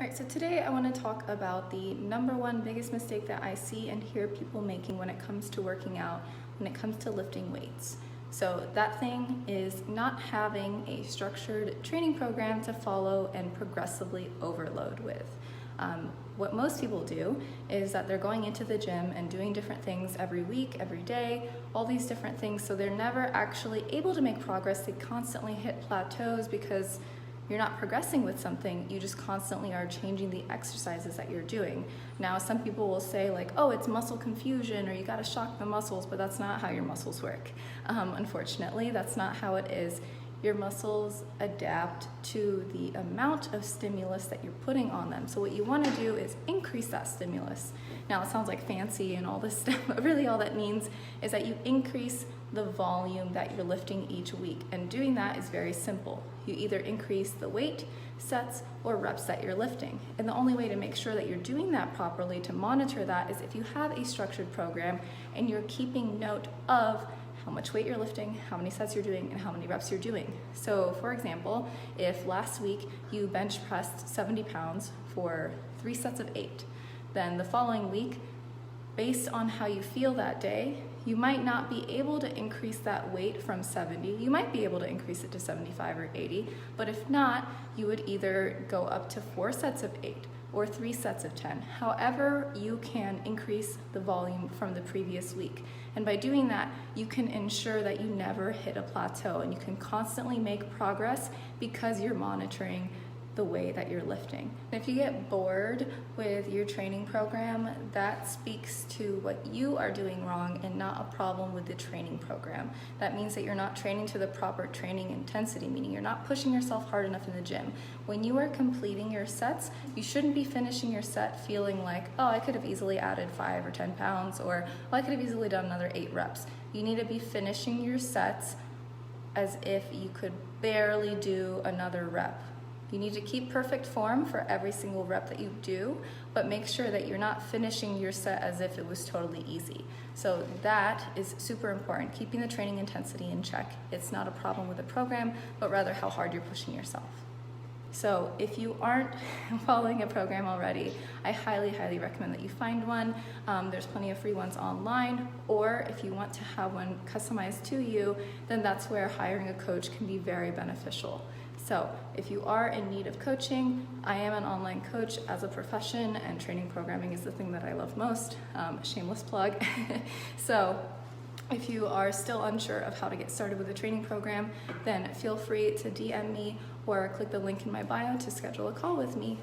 Alright, so today I want to talk about the number one biggest mistake that I see and hear people making when it comes to working out, when it comes to lifting weights. So that thing is not having a structured training program to follow and progressively overload with. What most people do is that they're going into the gym and doing different things every week, every day, all these different things, so they're never actually able to make progress. They constantly hit plateaus because you're not progressing with something, you just constantly are changing the exercises that you're doing. Now, some people will say like, oh, it's muscle confusion, or you gotta shock the muscles, but that's not how your muscles work. Unfortunately, that's not how it is. Your muscles adapt to the amount of stimulus that you're putting on them. So what you wanna do is increase that stimulus. Now, it sounds like fancy and all this stuff, but really all that means is that you increase the volume that you're lifting each week. And doing that is very simple. You either increase the weight, sets, or reps that you're lifting. And the only way to make sure that you're doing that properly, to monitor that, is if you have a structured program and you're keeping note of how much weight you're lifting, how many sets you're doing, and how many reps you're doing. So for example, if last week you bench pressed 70 pounds for 3 sets of 8, then the following week, based on how you feel that day, you might not be able to increase that weight from 70. You might be able to increase it to 75 or 80, but if not, you would either go up to 4 sets of 8 or 3 sets of 10. However, you can increase the volume from the previous week. And by doing that, you can ensure that you never hit a plateau and you can constantly make progress because you're monitoring the way that you're lifting. And if you get bored with your training program, that speaks to what you are doing wrong and not a problem with the training program. That means that you're not training to the proper training intensity, meaning you're not pushing yourself hard enough in the gym. When you are completing your sets, you shouldn't be finishing your set feeling like, oh, I could have easily added 5 or 10 pounds, or oh, I could have easily done another 8 reps. You need to be finishing your sets as if you could barely do another rep. You need to keep perfect form for every single rep that you do, but make sure that you're not finishing your set as if it was totally easy. So that is super important, keeping the training intensity in check. It's not a problem with the program, but rather how hard you're pushing yourself. So if you aren't following a program already, I highly, highly recommend that you find one. There's plenty of free ones online, or if you want to have one customized to you, then that's where hiring a coach can be very beneficial. So if you are in need of coaching, I am an online coach as a profession, and training programming is the thing that I love most. Shameless plug. So if you are still unsure of how to get started with a training program, then feel free to DM me or click the link in my bio to schedule a call with me.